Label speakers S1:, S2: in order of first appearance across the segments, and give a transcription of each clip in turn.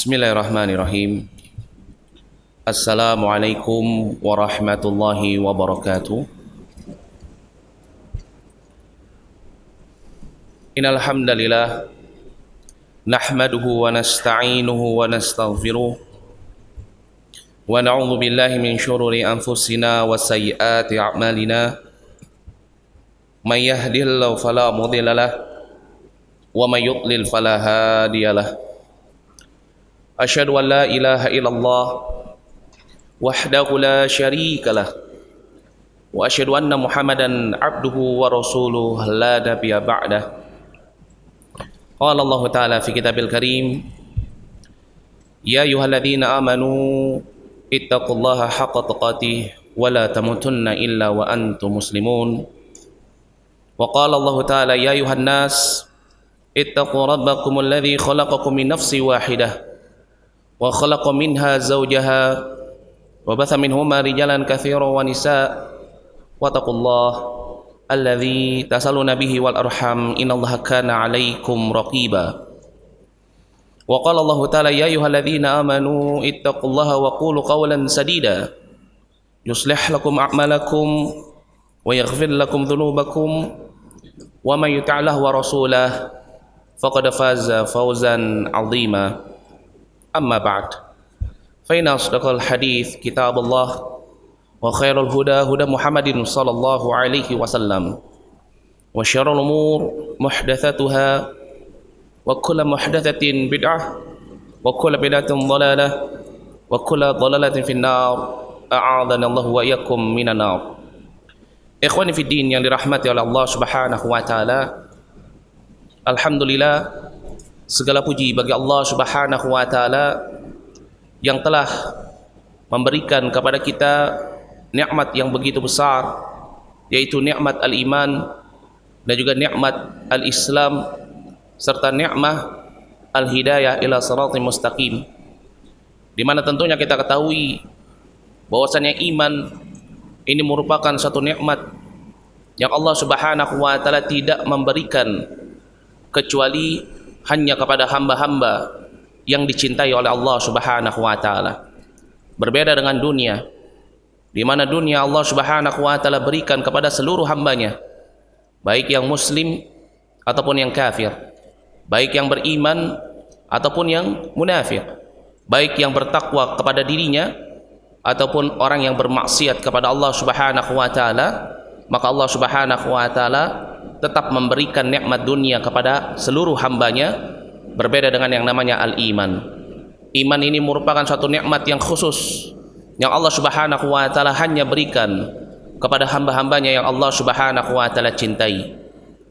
S1: Bismillahirrahmanirrahim. Assalamualaikum warahmatullahi wabarakatuh. Innal hamdalillah nahmaduhu wa nasta'inuhu wa nastaghfiruh wa na'udzu billahi min syururi anfusina wa sayyiati a'malina. May yahdihillahu fala mudilla lahu wa may yudlil fala hadiyalah. Asyhadu an la ilaha illallah wahdahu la syarika lah wa asyhadu anna Muhammadan abduhu wa rasuluhu la nabiyya ba'dah. Qala Allah Ta'ala fi kitabil karim, ya ayyuhalladzina amanu ittaqullaha haqqa tuqatih wa la tamutunna illa wa antum muslimun. Wa qala Allah Ta'ala, ya ayyuhan nas ittaqu rabbakumul ladzi khalaqakum min nafsin wahidah wa khalaqa minha zawjaha wa batha minhuma rijalan katsiran wa nisaa wa taqullaha alladzi tasaluna bihi wal arham innallaha kana 'alaikum raqiba. Wa qala Allah Ta'ala, ya ayyuhalladzina amanu ittaqullaha wa qulu qawlan sadida yuslih lakum a'malakum wa yaghfir lakum dhunubakum wa may yuti'illah wa rasulahu faqad faza fawzan 'azima. Amma ba'd, fa inna asdaqal hadits kitabullah wa khairul huda huda Muhammadin sallallahu alaihi wasallam wa syarrul umur muhdatsatuha wa kullu muhdatsatin bid'ah wa kullu bid'atin dhalalah wa kullu dhalalatin finnar. A'adzana Allah wa iyyakum minan nar. Ikhwani fid din yang dirahmati oleh Allah Subhanahu wa taala, alhamdulillah, segala puji bagi Allah Subhanahu wa taala yang telah memberikan kepada kita nikmat yang begitu besar, yaitu nikmat al-iman dan juga nikmat al-Islam serta nikmat al-hidayah ila siratal mustaqim. Di mana tentunya kita ketahui bahwasanya iman ini merupakan satu nikmat yang Allah Subhanahu wa taala tidak memberikan kecuali hanya kepada hamba-hamba yang dicintai oleh Allah Subhanahu wa taala. Berbeda dengan dunia, di mana dunia Allah Subhanahu wa taala berikan kepada seluruh hambanya, baik yang muslim ataupun yang kafir, baik yang beriman ataupun yang munafik, baik yang bertakwa kepada dirinya ataupun orang yang bermaksiat kepada Allah Subhanahu wa taala. Maka Allah Subhanahu wa taala tetap memberikan nikmat dunia kepada seluruh hambanya, berbeda dengan yang namanya al-iman. Iman ini merupakan suatu nikmat yang khusus yang Allah Subhanahu wa taala hanya berikan kepada hamba-hambanya yang Allah Subhanahu wa taala cintai.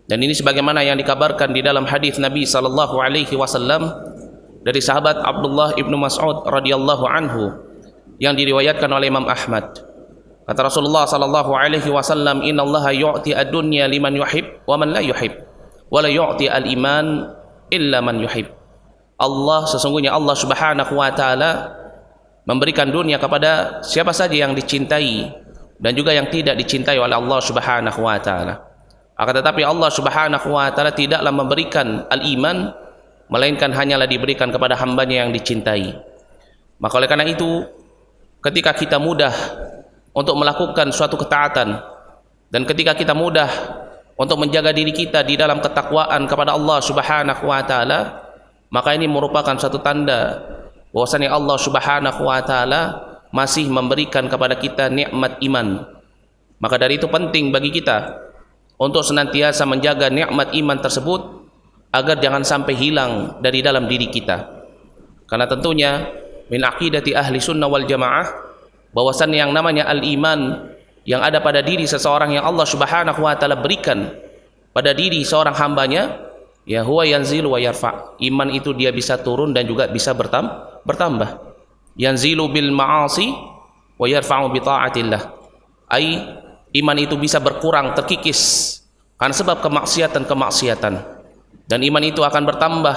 S1: Dan ini sebagaimana yang dikabarkan di dalam hadis Nabi sallallahu alaihi wasallam dari sahabat Abdullah ibnu Mas'ud radhiyallahu anhu yang diriwayatkan oleh Imam Ahmad. Kata Rasulullah sallallahu alaihi wasallam, innallaha yu'ti ad-dunya liman yuhib wa man la yuhib wa la yu'ti al-iman illa man yuhib. Sesungguhnya Allah Subhanahu wa taala memberikan dunia kepada siapa saja yang dicintai dan juga yang tidak dicintai oleh Allah Subhanahu wa taala. Akan tetapi Allah Subhanahu wa taala tidaklah memberikan al-iman melainkan hanyalah diberikan kepada hambanya yang dicintai. Maka oleh karena itu, ketika kita mudah untuk melakukan suatu ketaatan dan ketika kita mudah untuk menjaga diri kita di dalam ketakwaan kepada Allah Subhanahu wa taala, maka ini merupakan satu tanda bahwasanya Allah Subhanahu wa taala masih memberikan kepada kita nikmat iman. Maka dari itu penting bagi kita untuk senantiasa menjaga nikmat iman tersebut agar jangan sampai hilang dari dalam diri kita. Karena tentunya min aqidati ahli sunnah wal jamaah bahwasannya yang namanya al-iman yang ada pada diri seseorang yang Allah Subhanahu wa taala berikan pada diri seorang hambanya, ya huwa yanzilu wa yarfa. Iman itu dia bisa turun dan juga bisa bertambah. Yanzilu bil ma'asi wa yarfa'u bi ta'atillah. Iman itu bisa berkurang, terkikis karena sebab kemaksiatan. Dan iman itu akan bertambah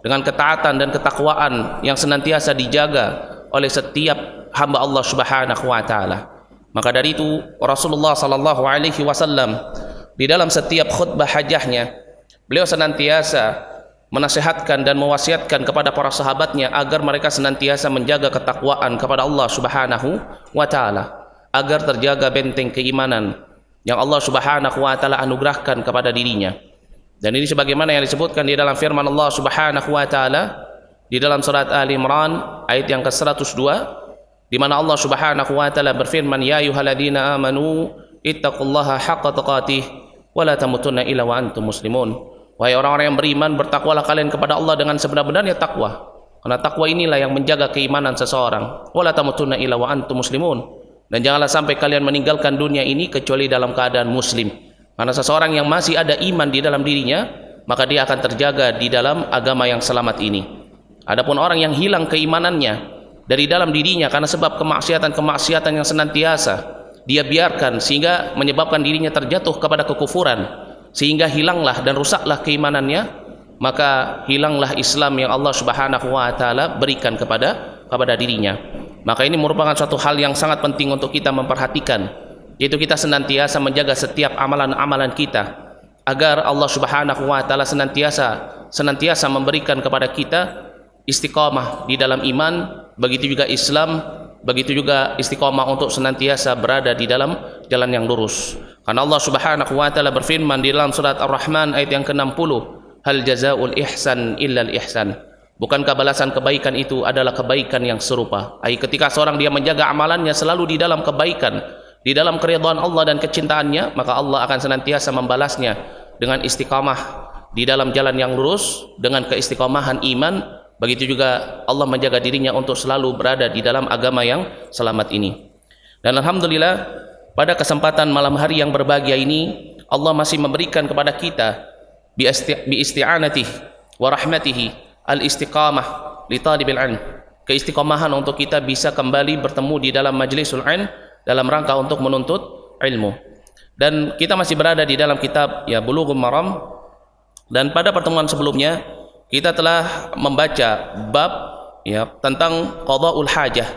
S1: dengan ketaatan dan ketakwaan yang senantiasa dijaga oleh setiap hamba Allah Subhanahu wa taala. Maka dari itu Rasulullah sallallahu alaihi wasallam di dalam setiap khutbah hajahnya beliau senantiasa menasehatkan dan mewasiatkan kepada para sahabatnya agar mereka senantiasa menjaga ketakwaan kepada Allah Subhanahu wa taala, agar terjaga benteng keimanan yang Allah Subhanahu wa taala anugerahkan kepada dirinya. Dan ini sebagaimana yang disebutkan di dalam firman Allah Subhanahu wa taala di dalam surat Ali Imran ayat yang ke-102, di mana Allah Subhanahu wa taala berfirman, ya ayyuhalladzina amanu ittaqullaha haqqa tuqatih wa la tamutunna illa wa antum muslimun. Wahai orang-orang yang beriman, bertakwalah kalian kepada Allah dengan sebenar-benarnya takwa, karena takwa inilah yang menjaga keimanan seseorang. Wa la tamutunna illa wa antum muslimun, dan janganlah sampai kalian meninggalkan dunia ini kecuali dalam keadaan muslim. Karena seseorang yang masih ada iman di dalam dirinya, maka dia akan terjaga di dalam agama yang selamat ini. Adapun orang yang hilang keimanannya dari dalam dirinya karena sebab kemaksiatan-kemaksiatan yang senantiasa dia biarkan, sehingga menyebabkan dirinya terjatuh kepada kekufuran, sehingga hilanglah dan rusaklah keimanannya, maka hilanglah Islam yang Allah Subhanahu wa taala berikan kepada dirinya. Maka ini merupakan suatu hal yang sangat penting untuk kita memperhatikan, yaitu kita senantiasa menjaga setiap amalan-amalan kita agar Allah Subhanahu wa taala senantiasa memberikan kepada kita istiqamah di dalam iman, begitu juga Islam, begitu juga istiqamah untuk senantiasa berada di dalam jalan yang lurus. Karena Allah Subhanahu wa taala berfirman di dalam surat Ar-Rahman ayat yang ke-60, hal jazaul ihsan illa al-ihsan. Bukankah balasan kebaikan itu adalah kebaikan yang serupa? Ketika seorang dia menjaga amalannya selalu di dalam kebaikan, di dalam keridhaan Allah dan kecintaannya, maka Allah akan senantiasa membalasnya dengan istiqamah di dalam jalan yang lurus, dengan keistiqamahan iman. Begitu juga Allah menjaga dirinya untuk selalu berada di dalam agama yang selamat ini. Dan alhamdulillah, pada kesempatan malam hari yang berbahagia ini, Allah masih memberikan kepada kita bi isti'anatihi wa rahmatihi al-istiqamah li talibil ilm, keistiqamahan untuk kita bisa kembali bertemu di dalam majlisul ilm dalam rangka untuk menuntut ilmu. Dan kita masih berada di dalam kitab Bulughul Maram, dan pada pertemuan sebelumnya kita telah membaca bab tentang qada'ul hajah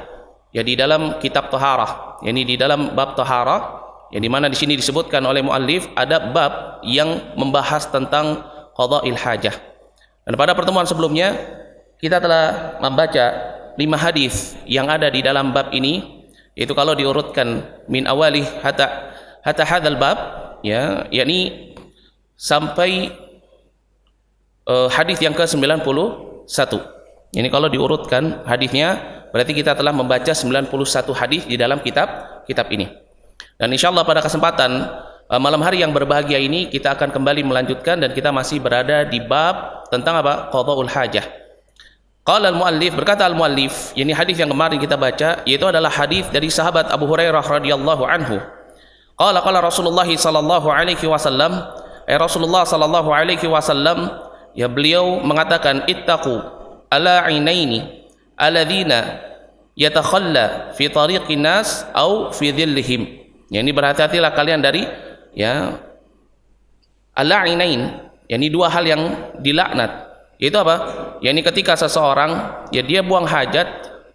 S1: di dalam kitab taharah, di dalam bab taharah, yang dimana di sini disebutkan oleh muallif ada bab yang membahas tentang qada'il hajah. Dan pada pertemuan sebelumnya kita telah membaca 5 hadis yang ada di dalam bab ini, yaitu kalau diurutkan min awalih hatta hadzal bab, yakni sampai hadis yang ke-91. Ini kalau diurutkan hadisnya, berarti kita telah membaca 91 hadis di dalam kitab ini. Dan insyaallah pada kesempatan malam hari yang berbahagia ini kita akan kembali melanjutkan, dan kita masih berada di bab tentang apa? Qada'ul hajah. Qala al-muallif, berkata al-muallif, ini hadis yang kemarin kita baca, yaitu adalah hadis dari sahabat Abu Hurairah radhiyallahu anhu. Qala Rasulullah sallallahu alaihi wasallam, Rasulullah sallallahu alaihi wasallam beliau mengatakan, ittaqu ala ainaini alladzina yatakhalla fi tariqin nas au fi dhillihim. Ini berhati-hatilah kalian dari ala ainain, ini 2 hal yang dilaknat. Itu apa? Ini ketika seseorang dia buang hajat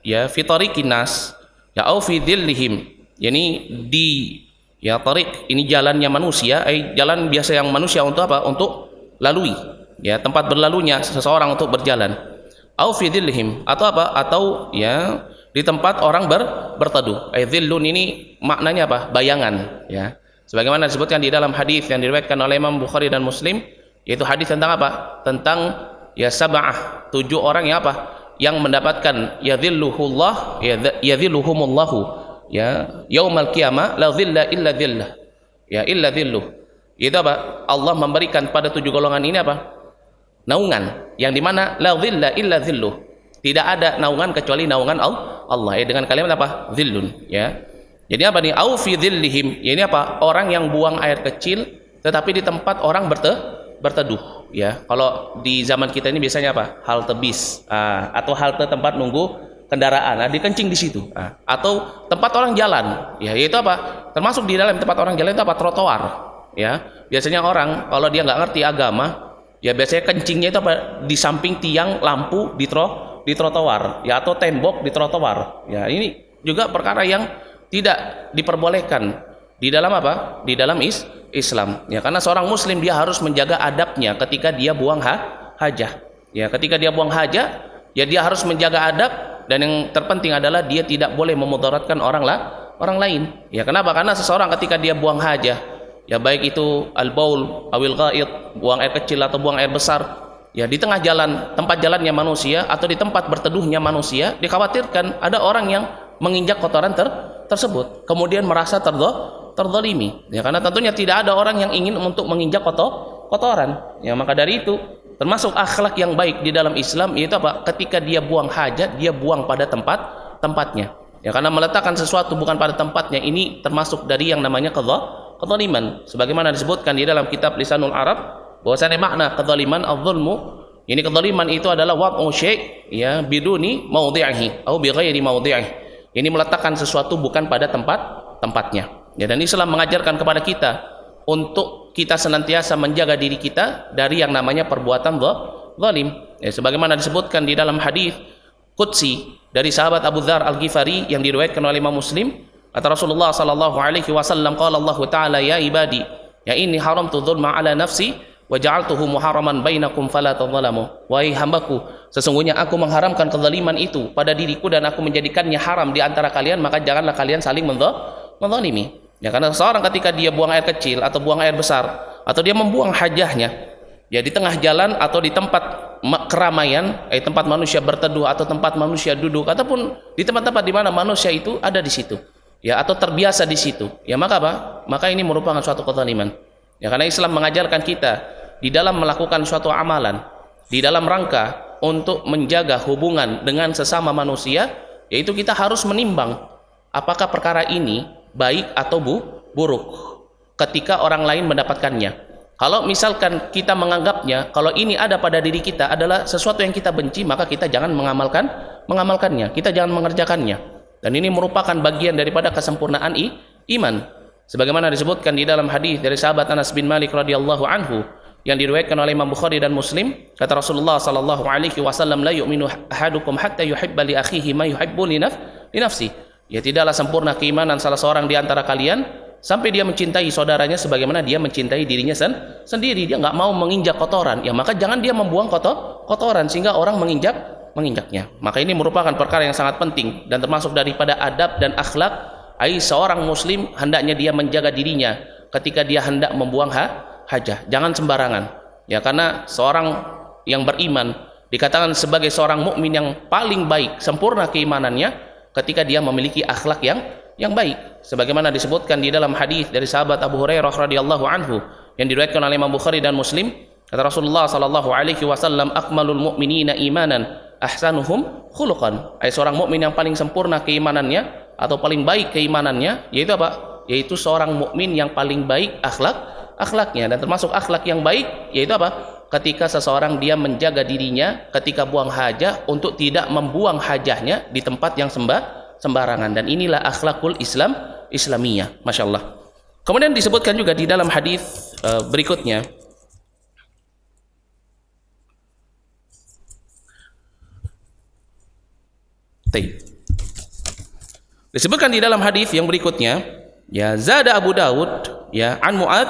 S1: fi tariqin nas au fi dhillihim, ini di tariq, ini jalannya manusia, jalan biasa yang manusia untuk apa? Untuk lalui, tempat berlalunya seseorang untuk berjalan. Au fi dhillihim, atau apa? Atau di tempat orang berteduh. Dhillun ini maknanya apa? Bayangan, sebagaimana disebutkan di dalam hadis yang diriwayatkan oleh Imam Bukhari dan Muslim, yaitu hadis tentang apa? Tentang sab'ah, 7 orang yang mendapatkan yadhilluhullah, yadhilluhumullahu yaumal qiyamah la dhilla illa dhillah, illa dhilluh. Itu apa? Allah memberikan pada 7 golongan ini apa? Naungan, yang dimana la dhilla illa dhilluh, tidak ada naungan kecuali naungan Allah, dengan kalimat apa? Dhillun, Jadi apa nih? Au fi dhillihim, ini apa? Orang yang buang air kecil tetapi di tempat orang berteduh, Kalau di zaman kita ini biasanya apa? Halte bis, atau halte tempat nunggu kendaraan, dikencing di situ, atau tempat orang jalan, yaitu apa? Termasuk di dalam tempat orang jalan itu apa? Trotoar, Biasanya orang kalau dia nggak ngerti agama, biasanya kencingnya itu apa? Di samping tiang lampu di trotoar, atau tembok di trotoar. Ini juga perkara yang tidak diperbolehkan di dalam apa? Di dalam Islam. Karena seorang muslim dia harus menjaga adabnya ketika dia buang hajah. Ya, ketika dia buang hajat, ya dia harus menjaga adab, dan yang terpenting adalah dia tidak boleh memudaratkan orang lain. Ya, kenapa? Karena seseorang ketika dia buang hajat, ya baik itu al-baul awil ghaid, buang air kecil atau buang air besar, ya di tengah jalan, tempat jalannya manusia atau di tempat berteduhnya manusia, dikhawatirkan ada orang yang menginjak kotoran tersebut, kemudian merasa terzalimi. Ya, karena tentunya tidak ada orang yang ingin untuk menginjak kotoran. Ya, maka dari itu termasuk akhlak yang baik di dalam Islam yaitu apa? Ketika dia buang hajat, dia buang pada tempatnya. Ya, karena meletakkan sesuatu bukan pada tempatnya ini termasuk dari yang namanya kezaliman. Sebagaimana disebutkan di dalam kitab Lisanul Arab, bahwasanya makna kezaliman adz-dzulmu, ini kezaliman itu adalah wad'u syai' ya biduni maudhi'ihi atau bighairi maudhi'ihi. Ini meletakkan sesuatu bukan pada tempatnya. Ya, dan Islam mengajarkan kepada kita untuk kita senantiasa menjaga diri kita dari yang namanya perbuatan zalim. Ya, sebagaimana disebutkan di dalam hadis qudsi dari sahabat Abu Dzar Al-Ghifari yang diriwayatkan oleh Imam Muslim, kata Rasulullah sallallahu alaihi wasallam, qala Allah taala ya ibadi ya inni haramtu dzulma ala nafsi wa ja'altuhu muharraman bainakum fala tadzalamu. Wahai hambaku, sesungguhnya aku mengharamkan kezaliman itu pada diriku dan aku menjadikannya haram di antara kalian, maka janganlah kalian saling menzalimi. Ya, karena seorang ketika dia buang air kecil atau buang air besar atau dia membuang hajahnya ya di tengah jalan atau di tempat keramaian, tempat manusia berteduh atau tempat manusia duduk ataupun di tempat-tempat di mana manusia itu ada di situ ya atau terbiasa di situ, ya maka apa? Maka ini merupakan suatu kezaliman. Ya, karena Islam mengajarkan kita di dalam melakukan suatu amalan di dalam rangka untuk menjaga hubungan dengan sesama manusia, yaitu kita harus menimbang apakah perkara ini baik atau buruk ketika orang lain mendapatkannya. Kalau misalkan kita menganggapnya kalau ini ada pada diri kita adalah sesuatu yang kita benci, maka kita jangan mengamalkannya, kita jangan mengerjakannya. Dan ini merupakan bagian daripada kesempurnaan iman. Sebagaimana disebutkan di dalam hadis dari sahabat Anas bin Malik radhiyallahu anhu yang diriwayatkan oleh Imam Bukhari dan Muslim, kata Rasulullah sallallahu alaihi wasallam, la yu'minu ahadukum hatta yuhibba li akhihi ma yuhibbu li nafsi. Ya, tidaklah sempurna keimanan salah seorang di antara kalian sampai dia mencintai saudaranya sebagaimana dia mencintai dirinya sendiri. Dia nggak mau menginjak kotoran, ya maka jangan dia membuang kotoran sehingga orang menginjaknya. Maka ini merupakan perkara yang sangat penting dan termasuk daripada adab dan akhlak seorang muslim, hendaknya dia menjaga dirinya ketika dia hendak membuang hajah. Jangan sembarangan. Ya, karena seorang yang beriman dikatakan sebagai seorang mukmin yang paling baik, sempurna keimanannya ketika dia memiliki akhlak yang baik. Sebagaimana disebutkan di dalam hadis dari sahabat Abu Hurairah radhiyallahu anhu yang diriwayatkan oleh Imam Bukhari dan Muslim, kata Rasulullah sallallahu alaihi wasallam, akmalul mu'minina imanan ahsanuhum khuluqan. Seorang mukmin yang paling sempurna keimanannya atau paling baik keimanannya yaitu apa? Yaitu seorang mukmin yang paling baik akhlaknya. Dan termasuk akhlak yang baik yaitu apa? Ketika seseorang dia menjaga dirinya ketika buang hajah untuk tidak membuang hajahnya di tempat yang sembarangan. Dan inilah akhlakul Islamiyah, Masya Allah. Kemudian disebutkan juga di dalam hadis berikutnya, disebutkan di dalam hadis yang berikutnya, ya zada Abu Dawud ya an Mu'ad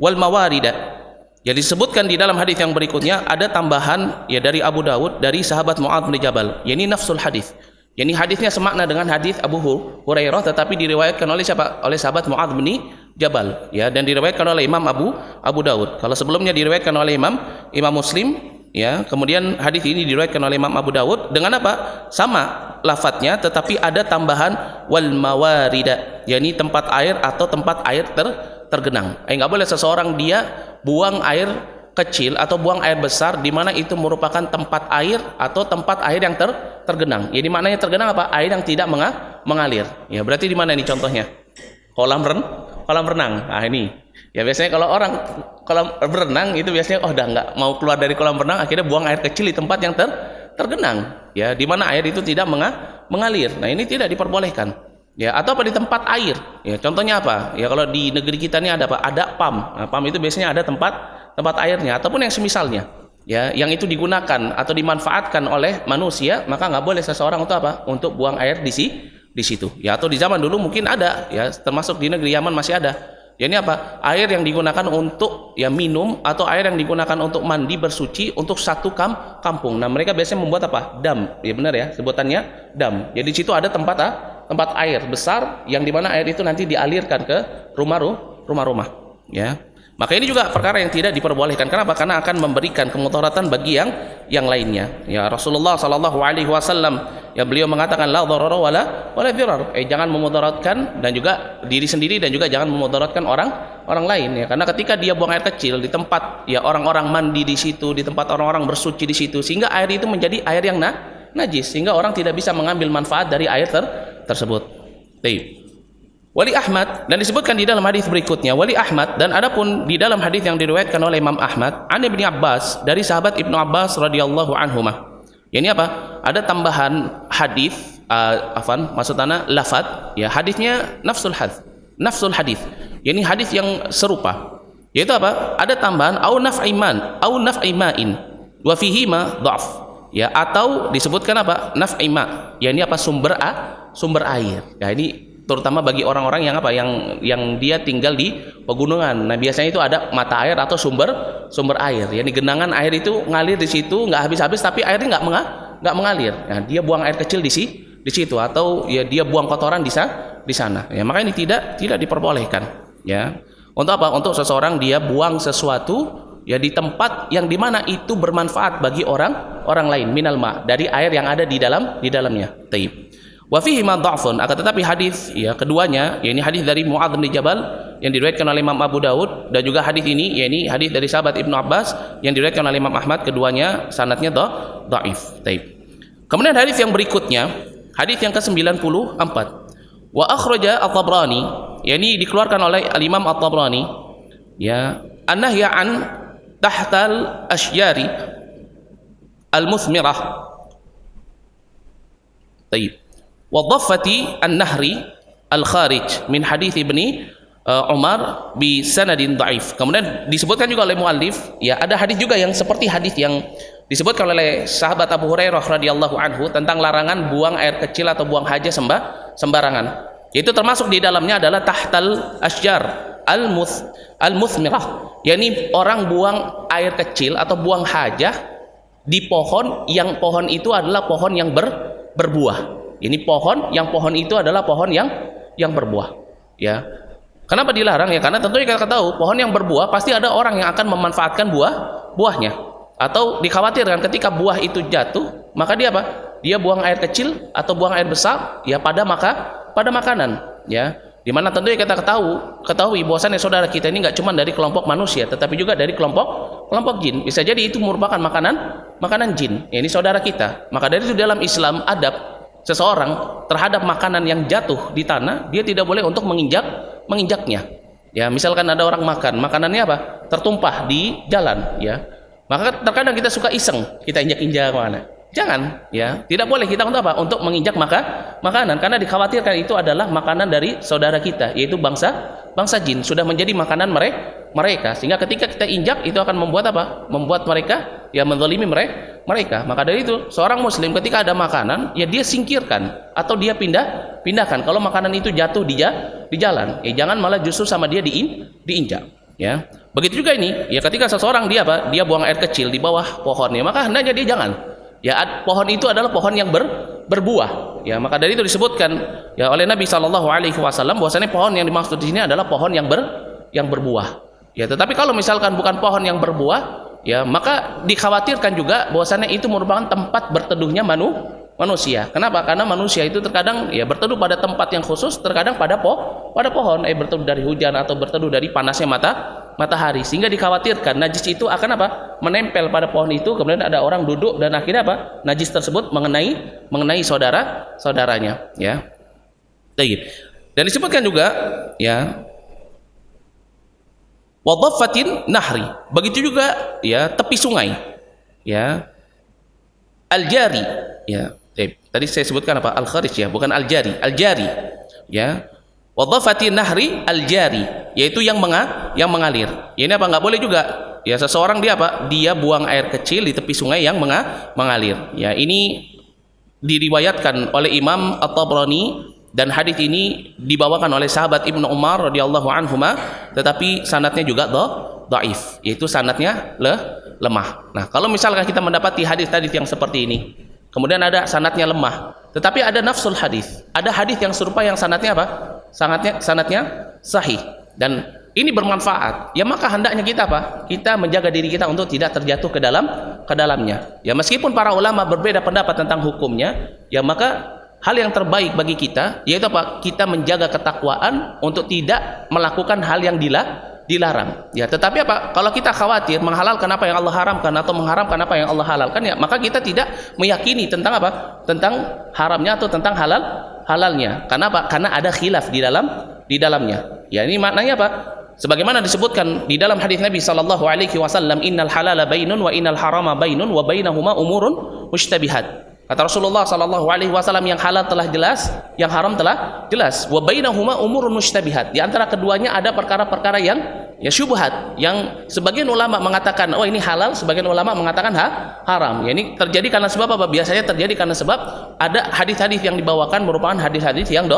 S1: wal mawarida. Ya, disebutkan di dalam hadis yang berikutnya ada tambahan ya dari Abu Dawud dari sahabat Mu'ad bin Jabal. Ya, ini nafsul hadis. Ya, ini hadisnya semakna dengan hadis Abu Hurairah tetapi diriwayatkan oleh siapa? Oleh sahabat Mu'ad bin Jabal. Ya, dan diriwayatkan oleh Imam Abu Dawud. Kalau sebelumnya diriwayatkan oleh Imam Muslim, ya, kemudian hadis ini diriwayatkan oleh Imam Abu Dawud dengan apa? Sama lafadznya tetapi ada tambahan wal mawarida. Ya, ini tempat air atau tempat air tergenang. Nggak boleh seseorang dia buang air kecil atau buang air besar di mana itu merupakan tempat air atau tempat air yang tergenang. Ya, di maknanya tergenang apa? Air yang tidak mengalir. Ya, berarti di mana ini contohnya? Kolam renang. Nah, ini. Ya, biasanya kalau orang kolam berenang itu biasanya udah nggak mau keluar dari kolam renang, akhirnya buang air kecil di tempat yang tergenang. Ya, di mana air itu tidak mengalir. Nah, ini tidak diperbolehkan. Ya, atau apa di tempat air. Ya, contohnya apa? Ya, kalau di negeri kita ini ada apa? Ada PAM. Nah, PAM itu biasanya ada tempat airnya ataupun yang semisalnya. Ya, yang itu digunakan atau dimanfaatkan oleh manusia, maka nggak boleh seseorang untuk apa? Untuk buang air di situ. Ya, atau di zaman dulu mungkin ada, ya, termasuk di negeri Yaman masih ada. Ya ini apa? Air yang digunakan untuk ya minum atau air yang digunakan untuk mandi bersuci untuk satu kampung. Nah, mereka biasanya membuat apa? Dam. Ya benar ya, sebutannya dam. Jadi di situ ada tempat air besar yang dimana air itu nanti dialirkan ke rumah-rumah. Ya. Maka ini juga perkara yang tidak diperbolehkan. Kenapa? Karena akan memberikan kemudaratan bagi yang lainnya. Ya Rasulullah sallallahu alaihi wasallam ya beliau mengatakan la dharara wala dhirar. Jangan memudaratkan dan juga diri sendiri dan juga jangan memudaratkan orang lain ya. Karena ketika dia buang air kecil di tempat ya orang-orang mandi di situ, di tempat orang-orang bersuci di situ, sehingga air itu menjadi air yang najis sehingga orang tidak bisa mengambil manfaat dari air tersebut. Baik. Wali Ahmad, dan disebutkan di dalam hadis berikutnya Wali Ahmad, dan adapun di dalam hadis yang diriwayatkan oleh Imam Ahmad an Ibnu Abbas, dari sahabat Ibnu Abbas radhiyallahu anhumah. Ini apa? Ada tambahan hadis maksudnya lafaz ya, hadisnya nafsul hadis. Ini hadis yang serupa. Yaitu apa? Ada tambahan au naf'imain wa fihi ma dha'f. Ya, atau disebutkan apa? Naf'ima. Ya ini apa? Sumber air. Ya ini terutama bagi orang-orang yang apa yang dia tinggal di pegunungan. Nah biasanya itu ada mata air atau sumber air. Yani genangan air itu ngalir di situ nggak habis-habis tapi airnya nggak mengalir. Nah dia buang air kecil di situ atau ya dia buang kotoran di sana. Ya maka ini tidak diperbolehkan. Ya untuk apa? Untuk seseorang dia buang sesuatu ya di tempat yang dimana itu bermanfaat bagi orang lain minal ma, dari air yang ada di dalamnya. Taib. Wa fihi ma dha'fun, akan tetapi hadis ya keduanya yakni hadis dari Muadz bin Jabal yang diriwayatkan oleh Imam Abu Daud dan juga hadis ini yakni hadis dari sahabat Ibnu Abbas yang diriwayatkan oleh Imam Ahmad, keduanya sanadnya dhaif. Taib. Kemudian hadis yang berikutnya, hadis yang ke-94. Wa akhraja At-Tabrani, yakni dikeluarkan oleh Al-Imam At-Tabrani ya, an-nahya an tahtal asyjari al-muthmirah. Taib. Wadhaffati an-nahri al-kharij min hadits Ibni Umar bi sanadin dhaif. Kemudian disebutkan juga oleh muallif ya ada hadis juga yang seperti hadis yang disebutkan oleh sahabat Abu Hurairah radhiyallahu anhu tentang larangan buang air kecil atau buang hajah sembarangan. Itu termasuk di dalamnya adalah tahtal asjar al-muthmirah. yakni orang buang air kecil atau buang hajah di pohon yang pohon itu adalah pohon yang berbuah. Ini pohon itu adalah pohon yang berbuah. Ya. Kenapa dilarang ya? Karena tentunya kita tahu pohon yang berbuah pasti ada orang yang akan memanfaatkan buahnya. Atau dikhawatirkan ketika buah itu jatuh, maka dia apa? Dia buang air kecil atau buang air besar ya pada makanan, ya. Dimana tentunya kita ketahui bahwasannya saudara kita ini nggak cuma dari kelompok manusia, tetapi juga dari kelompok jin. Bisa jadi itu merupakan makanan jin. Ya, ini saudara kita. Maka dari itu dalam Islam adab seseorang terhadap makanan yang jatuh di tanah, dia tidak boleh untuk menginjaknya. Ya, misalkan ada orang makan, makanannya apa? Tertumpah di jalan, ya. Maka terkadang kita suka iseng, kita injak-injak mana. Jangan, ya. Tidak boleh kita untuk apa? Untuk menginjak makanan, karena dikhawatirkan itu adalah makanan dari saudara kita, yaitu bangsa jin, sudah menjadi makanan mereka. Sehingga ketika kita injak itu akan membuat apa? Membuat mereka ya menzalimi mereka. Maka dari itu seorang muslim ketika ada makanan ya dia singkirkan atau dia pindahkan. Kalau makanan itu jatuh di jalan, jangan malah justru sama dia diinjak, ya. Begitu juga ini, ya ketika seseorang dia buang air kecil di bawah pohonnya, maka hendaknya dia jangan. Ya pohon itu adalah pohon yang berbuah. Ya maka dari itu disebutkan ya oleh Nabi Shallallahu Alaihi Wasallam bahwasanya pohon yang dimaksud di sini adalah pohon yang berbuah. Ya tetapi kalau misalkan bukan pohon yang berbuah, ya maka dikhawatirkan juga bahwasanya itu merupakan tempat berteduhnya manusia. Kenapa? Karena manusia itu terkadang ya berteduh pada tempat yang khusus, terkadang pada pohon, berteduh dari hujan atau berteduh dari panasnya matahari, sehingga dikhawatirkan najis itu akan apa? Menempel pada pohon itu, kemudian ada orang duduk dan akhirnya apa? Najis tersebut mengenai saudaranya, ya. Dan disebutkan juga ya wadhaffatin nahri, begitu juga ya tepi sungai, ya, al-jari, ya. Tadi saya sebutkan apa? Al-kharij ya, bukan al-jari, ya. Wadhaffatin nahri al-jari, yaitu yang mengalir. Ya, ini apa? Nggak boleh juga. Ya seseorang dia apa? Dia buang air kecil di tepi sungai yang mengalir. Ya ini diriwayatkan oleh Imam At-Tabrani Dan hadis ini dibawakan oleh sahabat Ibnu Umar radhiyallahu anhuma, tetapi sanadnya juga dhaif, yaitu sanadnya lemah. Nah, kalau misalkan kita mendapati hadis-hadis yang seperti ini, kemudian ada sanadnya lemah, tetapi ada nafsul hadis, ada hadis yang serupa yang sanadnya apa? Sanadnya sahih, dan ini bermanfaat. Ya maka hendaknya kita apa? Kita menjaga diri kita untuk tidak terjatuh ke dalamnya. Ya meskipun para ulama berbeda pendapat tentang hukumnya, ya maka hal yang terbaik bagi kita yaitu apa? Kita menjaga ketakwaan untuk tidak melakukan hal yang dilarang. Ya, tetapi apa? Kalau kita khawatir menghalalkan apa yang Allah haramkan atau mengharamkan apa yang Allah halalkan, ya maka kita tidak meyakini tentang apa? Tentang haramnya atau tentang halalnya. Karena apa? Karena ada khilaf di dalamnya. Ya, ini maknanya apa? Sebagaimana disebutkan di dalam hadis Nabi sallallahu alaihi wasallam, innal halala bainun wa innal harama bainun wa bainahuma umurun mushtabihat. Kata Rasulullah sallallahu alaihi wasallam, yang halal telah jelas, yang haram telah jelas. Wa bainahuma umurun mushtabihat. Di antara keduanya ada perkara-perkara yang ya syubhat, yang sebagian ulama mengatakan oh ini halal, sebagian ulama mengatakan haram. Ya, ini terjadi karena sebab apa? Biasanya terjadi karena sebab ada hadis-hadis yang dibawakan merupakan hadis-hadis yang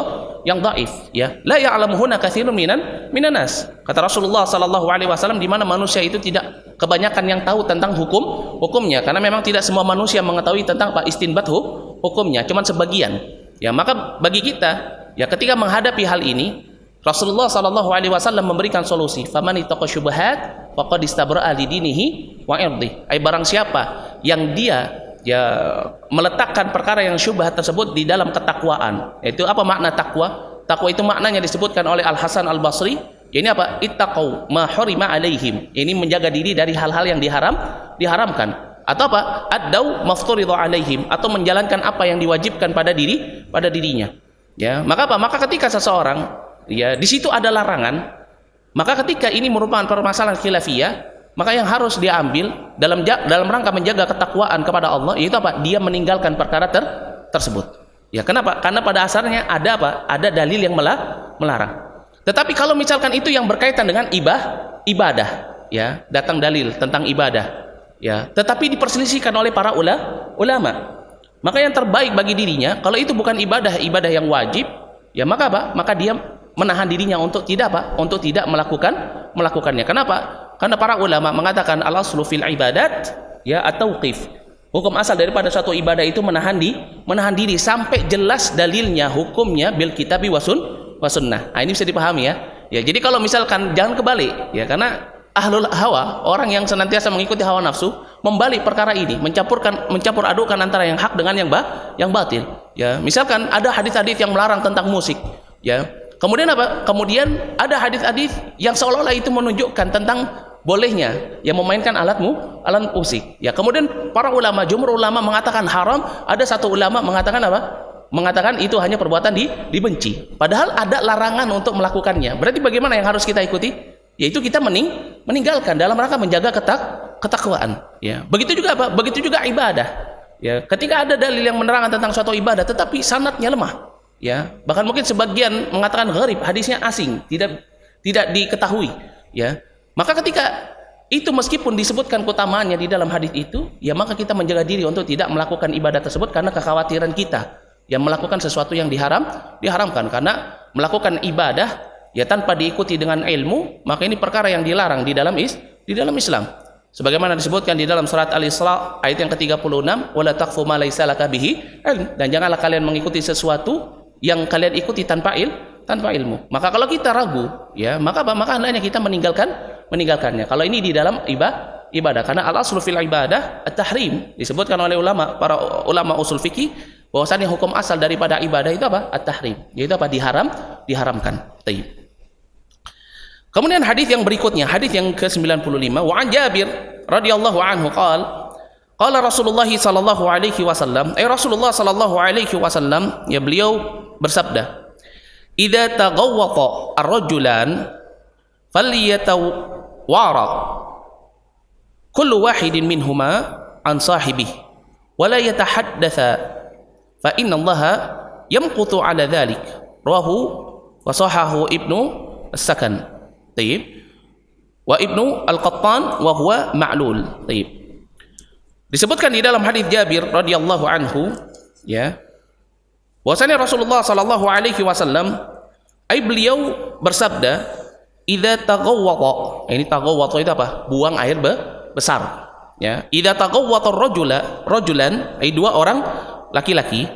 S1: dhaif, ya. La ya'lamuhunna katsirun minan nas. Kata Rasulullah sallallahu alaihi wasallam, di mana manusia itu tidak kebanyakan yang tahu tentang hukumnya, karena memang tidak semua manusia mengetahui tentang apa istinbat hukumnya, cuman sebagian. Ya, maka bagi kita, ya ketika menghadapi hal ini, Rasulullah sallallahu alaihi wasallam memberikan solusi, faman ittaqa syubhat faqad istabra'a li dinihi wa irdi. Ai barang siapa yang dia ya meletakkan perkara yang syubhat tersebut di dalam ketakwaan. Itu apa makna takwa? Takwa itu maknanya disebutkan oleh Al Hasan Al Basri. Ini apa? Ittaqau ma hurima alaihim. Ini menjaga diri dari hal-hal yang diharamkan. Atau apa? Addau mafturidha alaihim, atau menjalankan apa yang diwajibkan pada dirinya. Ya, maka apa? Maka ketika seseorang ya di situ ada larangan, maka ketika ini merupakan permasalahan khilafiyah, maka yang harus diambil dalam rangka menjaga ketakwaan kepada Allah yaitu apa? Dia meninggalkan perkara tersebut. Ya, kenapa? Karena pada asalnya ada apa? Ada dalil yang melarang. Tetapi kalau misalkan itu yang berkaitan dengan ibadah, ya, datang dalil tentang ibadah, ya, tetapi diperselisihkan oleh para ulama, maka yang terbaik bagi dirinya kalau itu bukan ibadah yang wajib, ya maka apa? Maka dia menahan dirinya untuk tidak apa? Untuk tidak melakukannya. Kenapa? Karena para ulama mengatakan al-aslu fil ibadat ya at-tauqif. Hukum asal daripada suatu ibadah itu menahan diri sampai jelas dalilnya, hukumnya bil kitabi wa sunnah. Nah, ini bisa dipahami ya. Ya, jadi kalau misalkan jangan kebalik ya, karena ahlul hawa, orang yang senantiasa mengikuti hawa nafsu, membalik perkara ini, mencampur adukan antara yang hak dengan yang batil. Ya, misalkan ada hadis-hadis yang melarang tentang musik, ya. Kemudian apa? Kemudian ada hadis-hadis yang seolah-olah itu menunjukkan tentang bolehnya yang memainkan alat musik. Ya, kemudian para ulama, jumhur ulama mengatakan haram, ada satu ulama mengatakan apa? Mengatakan itu hanya perbuatan dibenci. Padahal ada larangan untuk melakukannya. Berarti bagaimana yang harus kita ikuti? Yaitu kita meninggalkan dalam rangka menjaga ketakwaan. Ya, begitu juga apa? Begitu juga ibadah. Ya, ketika ada dalil yang menerangkan tentang suatu ibadah, tetapi sanadnya lemah. Ya, bahkan mungkin sebagian mengatakan gharib, hadisnya asing, tidak diketahui. Ya, maka ketika itu meskipun disebutkan keutamaannya di dalam hadis itu, ya maka kita menjaga diri untuk tidak melakukan ibadah tersebut karena kekhawatiran kita yang melakukan sesuatu yang diharamkan. Karena melakukan ibadah ya tanpa diikuti dengan ilmu, maka ini perkara yang dilarang di dalam Islam. Sebagaimana disebutkan di dalam surat Al-Isra ayat yang ke-36, wala taqfu ma laisa laka bihi ilm, dan janganlah kalian mengikuti sesuatu yang kalian ikuti tanpa ilmu. Maka kalau kita ragu, ya maka hendaknya kita meninggalkannya. Kalau ini di dalam ibadah, karena al-aslu fil ibadah at-tahrim, disebutkan oleh para ulama usul fikih bahwasanya hukum asal daripada ibadah itu apa? At-tahrim, yaitu apa? Diharamkan. Baik. Kemudian hadis yang berikutnya, hadis yang ke-95, wa an Jabir radhiyallahu anhu qala Rasulullah sallallahu alaihi wasallam, Rasulullah sallallahu alaihi wasallam ya beliau bersabda, idza taghawwaqa ar-rajulan falyatawara kullu wahidin minhuma an sahibihi wa la yatahaddatha fa inna Allaha yamqutu ala dhalik. Rawahu wa sahahu Ibnu As-Sakan. Tayyib. Wa Ibnu Al-Qattan wa huwa ma'lul. Tayyib. Disebutkan di dalam hadis Jabir radhiyallahu anhu, ya, Bahwasanya Rasulullah sallallahu alaihi wasallam beliau bersabda, "Idza taghawwata." Ini taghawwata itu apa? Buang air besar. Ya, idza taghawwata rajulan, dua orang laki-laki,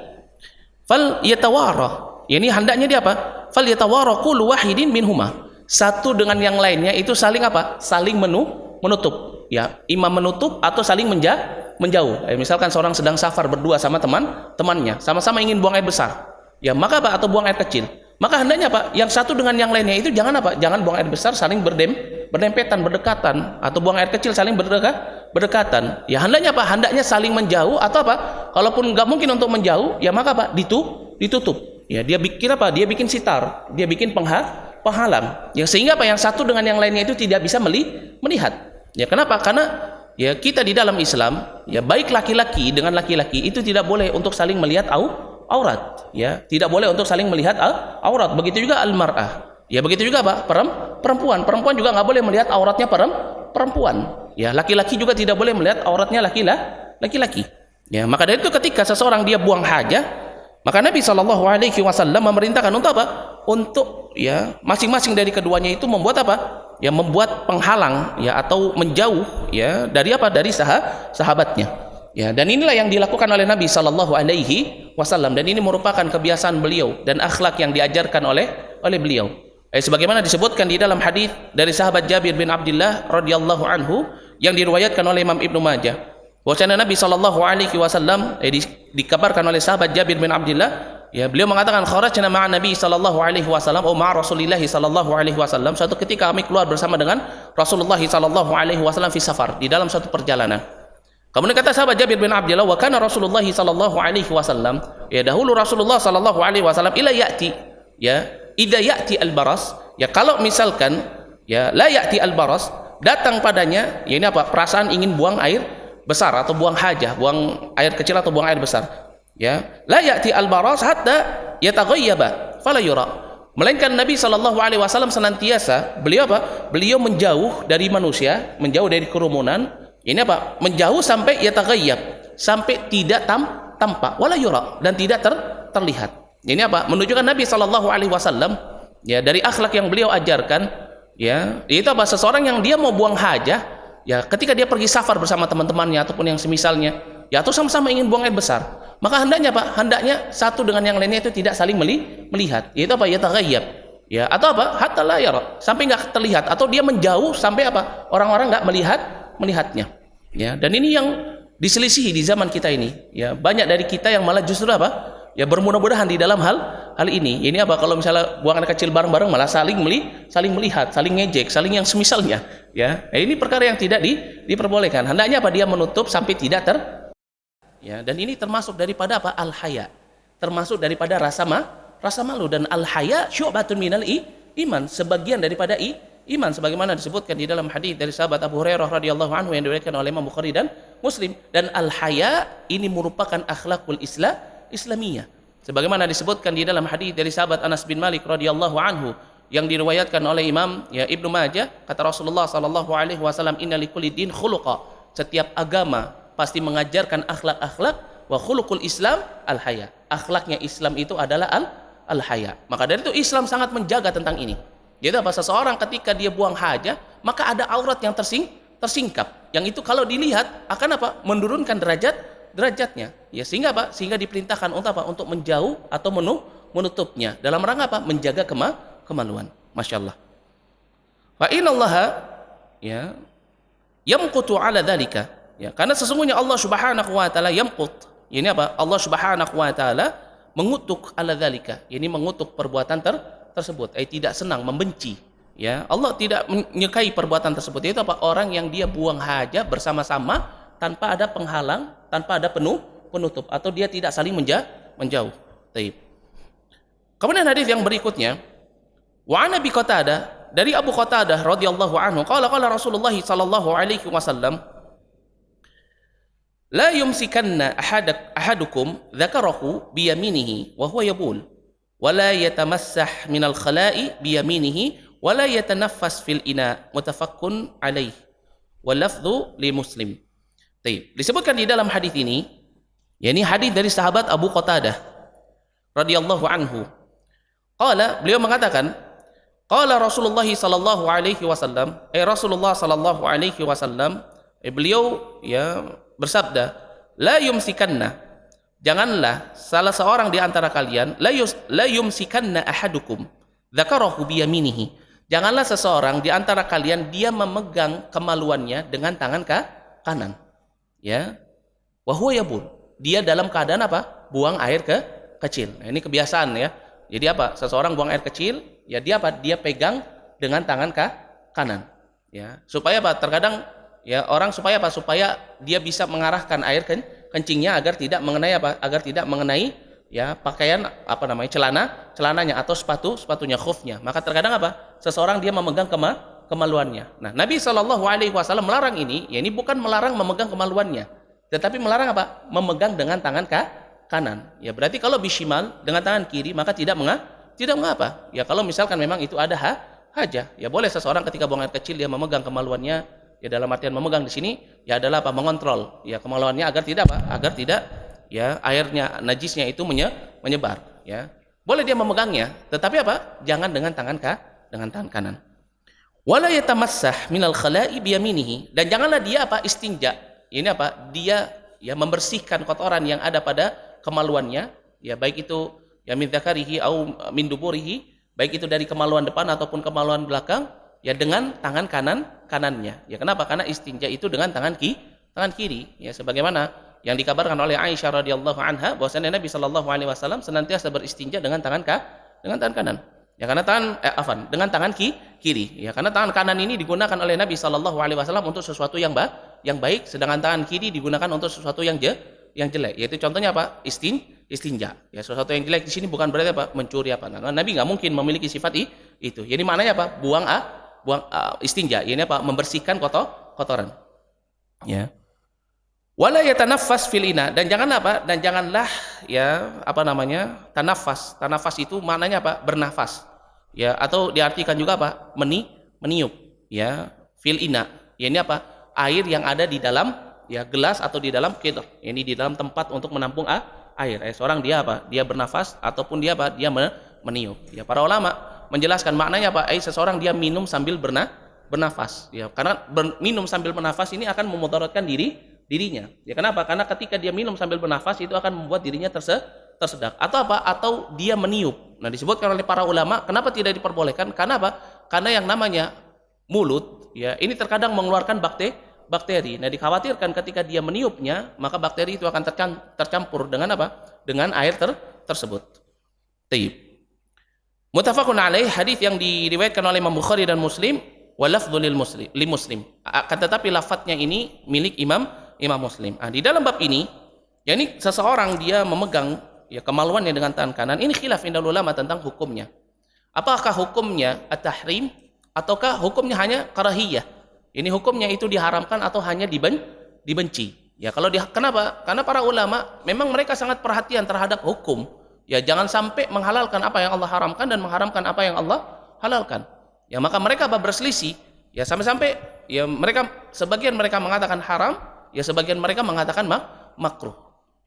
S1: fal yatawara. Ini hendaknya dia apa? Fal yatawara kullu wahidin minhuma. Satu dengan yang lainnya itu saling apa? Saling menutup. Ya, imam menutup atau saling menjauh. Misalkan seorang sedang safar berdua sama temannya, sama-sama ingin buang air besar. Ya, maka apa? Atau buang air kecil. Maka hendaknya apa? Yang satu dengan yang lainnya itu jangan apa? Jangan buang air besar saling berdempetan, berdekatan, atau buang air kecil saling berdekatan. Ya, hendaknya apa? Hendaknya saling menjauh atau apa? Kalaupun nggak mungkin untuk menjauh, ya maka apa? Ditutup. Ya, dia bikin apa? Dia bikin sitar, dia bikin penghalang. Ya, sehingga apa? Yang satu dengan yang lainnya itu tidak bisa melihat. Ya, kenapa? Karena ya kita di dalam Islam, ya baik laki-laki dengan laki-laki itu tidak boleh untuk saling melihat aurat, ya tidak boleh untuk saling melihat aurat. Begitu juga almar'ah, ya begitu juga apa? Perempuan juga nggak boleh melihat auratnya perempuan. Ya, laki-laki juga tidak boleh melihat auratnya laki-laki. Ya, maka dari itu ketika seseorang dia buang hajah, maka Nabi Shallallahu Alaihi Wasallam memerintahkan untuk apa? Untuk ya masing-masing dari keduanya itu membuat apa? Ya membuat penghalang ya atau menjauh ya dari apa? Dari sahabatnya. Ya, dan inilah yang dilakukan oleh Nabi Shallallahu Alaihi Wasallam, dan ini merupakan kebiasaan beliau dan akhlak yang diajarkan oleh beliau. Sebagaimana disebutkan di dalam hadis dari sahabat Jabir bin Abdullah radhiyallahu anhu yang diriwayatkan oleh Imam Ibnu Majah, bahwasanya Nabi Shallallahu Alaihi Wasallam dikabarkan oleh sahabat Jabir bin Abdullah, ya beliau mengatakan, kharajna ma'a Nabi sallallahu alaihi wasallam atau ma'a Rasulillah sallallahu alaihi wasallam, suatu ketika kami keluar bersama dengan Rasulullah sallallahu alaihi wasallam fi safar, di dalam suatu perjalanan. Kemudian kata sahabat Jabir bin Abdullah, wa kana Rasulullah sallallahu alaihi wasallam, ya dahulu Rasulullah sallallahu alaihi wasallam ila ya'ti, ya idza ya'ti al-baras, ya kalau misalkan ya la ya'ti al-baras, datang padanya ya ini apa? Perasaan ingin buang air besar atau buang hajah, buang air kecil atau buang air besar. Ya, la ya'ti al-baras hatta yataghayyaba fala yura. Melainkan Nabi sallallahu alaihi wasallam senantiasa beliau apa? Beliau menjauh dari manusia, menjauh dari kerumunan. Ini apa? Menjauh sampai yataghayyab, sampai tidak tampak wala yura, dan tidak terlihat. Ini apa? Menunjukkan Nabi sallallahu alaihi wasallam ya dari akhlak yang beliau ajarkan, ya, itu apa? Seseorang yang dia mau buang hajah, ya ketika dia pergi safar bersama teman-temannya ataupun yang semisalnya, ya atau sama-sama ingin buang air besar, maka hendaknya apa? Hendaknya satu dengan yang lainnya itu tidak saling melihat. Yaitu apa? Yataghayyab. Ya, atau apa? Hatta la yara, sampai enggak terlihat, atau dia menjauh sampai apa? Orang-orang enggak melihatnya. Ya, dan ini yang diselisihi di zaman kita ini. Ya, banyak dari kita yang malah justru apa? Ya bermudah-mudahan di dalam hal ini. Ini apa? Kalau misalnya buang air kecil bareng-bareng malah saling melihat, saling ngejek, saling yang semisalnya. Ya, ini perkara yang tidak diperbolehkan. Hendaknya apa? Dia menutup sampai tidak ya, dan ini termasuk daripada apa? Al-haya, termasuk daripada rasa malu, dan al-haya syu'batun minal iman, sebagian daripada iman, sebagaimana disebutkan di dalam hadis dari sahabat Abu Hurairah radhiyallahu anhu yang diriwayatkan oleh Imam Bukhari dan Muslim. Dan al-haya ini merupakan akhlakul islamiyah, sebagaimana disebutkan di dalam hadis dari sahabat Anas bin Malik radhiyallahu anhu yang diriwayatkan oleh Imam ya Ibnu Majah, kata Rasulullah sallallahu alaihi wasallam, inna likulli din khuluqa, setiap agama pasti mengajarkan akhlak-akhlak, wa khuluqul Islam al-haya, akhlaknya Islam itu adalah al-haya. Maka dari itu Islam sangat menjaga tentang ini. Jadi apa? Seseorang ketika dia buang hajah, maka ada aurat yang tersingkap, yang itu kalau dilihat akan apa? Menurunkan derajatnya. Ya, sehingga apa? Sehingga diperintahkan untuk apa? Untuk menjauh atau menutupnya dalam rangka apa? Menjaga kemaluan. Masyaallah. Fa innallaha ya yamqutu ala dzalika. Ya, karena sesungguhnya Allah Subhanahu wa taala yamqut. Ini apa? Allah Subhanahu wa taala mengutuk ala dzalika. Ini mengutuk perbuatan tersebut. Tidak senang, membenci. Ya, Allah tidak menyukai perbuatan tersebut. Itu apa? Orang yang dia buang hajat bersama-sama tanpa ada penghalang, tanpa ada penutup, atau dia tidak saling menjauh. Taib. Kemudian hadis yang berikutnya, wa an Abi Qatadah, dari Abu Qatadah radhiyallahu anhu, qala Rasulullah sallallahu alaihi wasallam, la yumsikanna ahadukum dzakarahu biyaminihi wa huwa yabul wa la yatamassah minal khala'i biyaminihi wa la yatanaffas fil ina, mutafakkun alaih, wal lafdhu li Muslim. Baik, disebutkan di dalam hadis ini, yakni hadis dari sahabat Abu Qatadah, radhiyallahu anhu. Qala, beliau mengatakan, qala Rasulullah sallallahu alaihi wasallam, Rasulullah sallallahu alaihi wasallam, beliau ya bersabda, la yumsikanna, janganlah salah seorang di antara kalian, la yumsikanna ahadukum dzakarahu biyaminihi, janganlah seseorang di antara kalian dia memegang kemaluannya dengan tangan kanan, ya, wa huwa yabul, dia dalam keadaan apa? Buang air kecil. Nah, ini kebiasaan ya. Jadi apa? Seseorang buang air kecil, ya dia apa? Dia pegang dengan tangan kanan. Ya, supaya apa? Terkadang ya orang supaya apa? Supaya dia bisa mengarahkan air kencingnya agar tidak mengenai apa? Agar tidak mengenai ya pakaian apa namanya? Celananya atau sepatunya, khufnya. Maka terkadang apa? Seseorang dia memegang kemaluannya. Nah, Nabi Shallallahu alaihi wasallam melarang ini, ya ini bukan melarang memegang kemaluannya, tetapi melarang apa? Memegang dengan tangan kanan. Ya berarti kalau bishimal dengan tangan kiri maka tidak mengapa. Ya kalau misalkan memang itu ada hajah, ya boleh seseorang ketika buang air kecil dia memegang kemaluannya. Ya dalam artian memegang di sini ya adalah apa? Mengontrol ya kemaluannya agar tidak apa? Agar tidak ya airnya najisnya itu menyebar. Ya boleh dia memegangnya, tetapi apa? Jangan dengan tangan kanan. Wala yatamassah minal khala'i biyaminihi, dan janganlah dia apa? Istinja. Ini apa? Dia ya membersihkan kotoran yang ada pada kemaluannya, ya baik itu ya min dzakarihi au min duburihi, baik itu dari kemaluan depan ataupun kemaluan belakang, ya dengan tangan kanannya. Ya kenapa? Karena istinja itu dengan tangan kiri, ya sebagaimana yang dikabarkan oleh Aisyah radhiyallahu anha bahwasanya Nabi sallallahu alaihi wasallam senantiasa beristinja dengan tangan kanan. Ya karena dengan tangan kiri. Ya karena tangan kanan ini digunakan oleh Nabi sallallahu alaihi wasallam untuk sesuatu yang baik, sedangkan tangan kiri digunakan untuk sesuatu yang jelek. Yaitu contohnya apa? Istinja. Ya sesuatu yang jelek di sini bukan berarti apa? Mencuri apa. Nah, Nabi nggak mungkin memiliki sifat itu. Jadi maknanya apa? Buang istinja. Ini apa? Membersihkan kotoran. Ya. Wala yatanaffas fil ina, dan janganlah apa? Dan janganlah ya apa namanya? Tanafas. Tanafas itu maknanya apa? Bernafas. Ya atau diartikan juga apa? Meniup. Ya, fil ina. Ya ini apa? Air yang ada di dalam ya gelas atau di dalam qidr. Ini di dalam tempat untuk menampung air. Seorang dia apa? Dia bernafas ataupun dia apa? Dia meniup. Ya para ulama menjelaskan maknanya apa? Seseorang dia minum sambil bernafas. Ya karena minum sambil bernafas ini akan memudaratkan dirinya. Ya kenapa? Karena ketika dia minum sambil bernafas itu akan membuat dirinya tersedak. Atau apa? Atau dia meniup. Nah, disebutkan oleh para ulama, kenapa tidak diperbolehkan? Karena apa? Karena yang namanya mulut, ya, ini terkadang mengeluarkan bakteri. Nah, dikhawatirkan ketika dia meniupnya, maka bakteri itu akan tercampur dengan apa? Dengan air tersebut. Taib. Muttafaqun alaih, hadis yang diriwayatkan oleh Imam Bukhari dan Muslim, wa lafdhu li Muslim. Akan tetapi lafadznya ini milik Imam Muslim. Di dalam bab ini, ya ini seseorang dia memegang ya kemaluannya dengan tangan kanan. Ini khilaf indal ulama tentang hukumnya. Apakah hukumnya at-tahrim ataukah hukumnya hanya karahiyah? Ini hukumnya itu diharamkan atau hanya dibenci? Ya kalau kenapa? Karena para ulama memang mereka sangat perhatian terhadap hukum. Ya jangan sampai menghalalkan apa yang Allah haramkan dan mengharamkan apa yang Allah halalkan. Ya maka mereka berselisih. Ya sampai-sampai ya sebagian mereka mengatakan haram, ya sebagian mereka mengatakan makruh.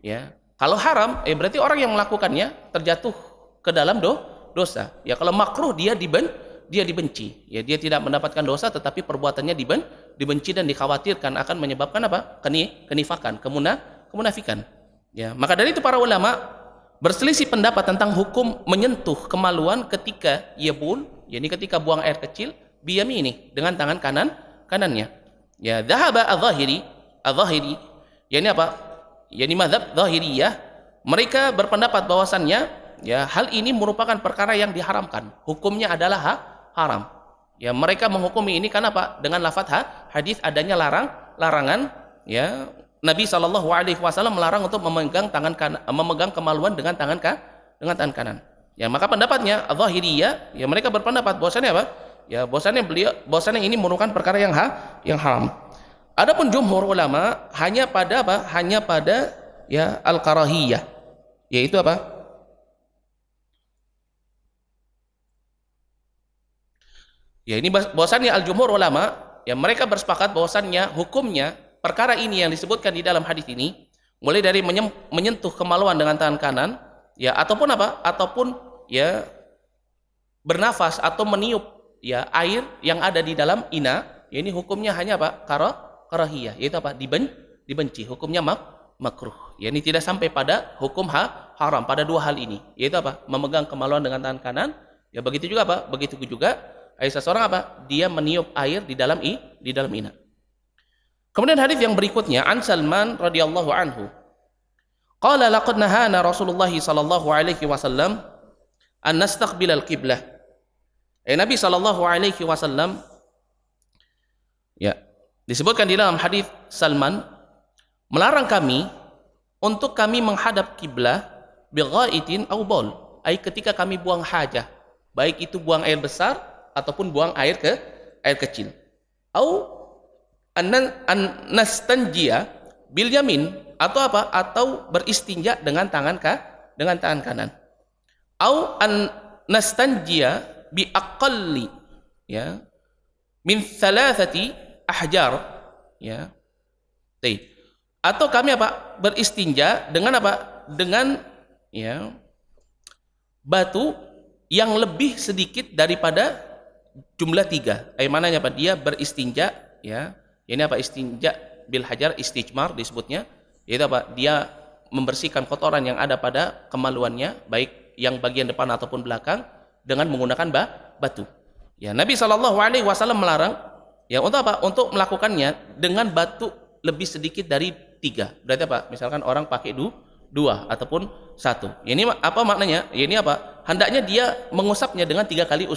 S1: Ya kalau haram, berarti orang yang melakukannya terjatuh ke dalam dosa. Ya kalau makruh dia dibenci. Ya dia tidak mendapatkan dosa, tetapi perbuatannya dibenci dan dikhawatirkan akan menyebabkan apa? Kenifakan, kemunafikan. Ya maka dari itu para ulama berselisih pendapat tentang hukum menyentuh kemaluan ketika yabul, yakni ketika buang air kecil, biyamini dengan tangan kanannya. Ya dhahaba adh-dhahiri, yakni apa? Yakni mazhab Dhahiriyah, mereka berpendapat bahwasannya ya hal ini merupakan perkara yang diharamkan. Hukumnya adalah haram. Ya mereka menghukumi ini karena apa? Dengan lafaz hadis adanya larangan ya Nabi sallallahu alaihi wasallam melarang untuk memegang kemaluan dengan tangan kanan. Ya maka pendapatnya Dhahiriyah, ya mereka berpendapat bahwasannya apa? Ya bahwasannya ini merupakan perkara yang haram. Adapun jumhur ulama hanya pada apa? Hanya pada ya al-karahiyah. Yaitu apa? Ya ini bahwasannya al-jumhur ulama, ya mereka bersepakat bahwasannya hukumnya perkara ini yang disebutkan di dalam hadis ini, mulai dari menyentuh kemaluan dengan tangan kanan, ya ataupun apa? Ataupun ya bernafas atau meniup ya air yang ada di dalam ina, ya ini hukumnya hanya apa? Karahiyah, yaitu apa? Dibenci. Hukumnya makruh. Ya ini tidak sampai pada hukum haram pada dua hal ini, yaitu apa? Memegang kemaluan dengan tangan kanan, ya begitu juga apa? Begitu juga seseorang apa? Dia meniup air di dalam ina. Kemudian hadis yang berikutnya an Salman radhiyallahu anhu. Qala laqad nahana Rasulullah sallallahu alaihi wasallam an nastaqbil al-qiblah. Nabi sallallahu alaihi wasallam ya disebutkan di dalam hadis Salman melarang kami untuk kami menghadap kiblah bighaitin aw baul, ketika kami buang hajah, baik itu buang air besar ataupun buang air kecil. Au an nastanjia bil yamin, atau apa? Atau beristinja dengan tangan kanan. Au an nastanjia bi aqalli ya min thalathati ahjar ya. Atau kami apa? Beristinja dengan apa? Dengan ya batu yang lebih sedikit daripada jumlah 3. Mananya apa? Dia beristinja ya. Ini apa? Istinja bil hajar, istijmar disebutnya. Yaitu apa? Dia membersihkan kotoran yang ada pada kemaluannya, baik yang bagian depan ataupun belakang, dengan menggunakan batu. Ya, Nabi SAW melarang ya untuk apa? Untuk melakukannya dengan batu lebih sedikit dari 3. Berarti apa? Misalkan orang pakai 2 ataupun 1. Ini apa maknanya? Ini apa? Hendaknya dia mengusapnya dengan 3 kali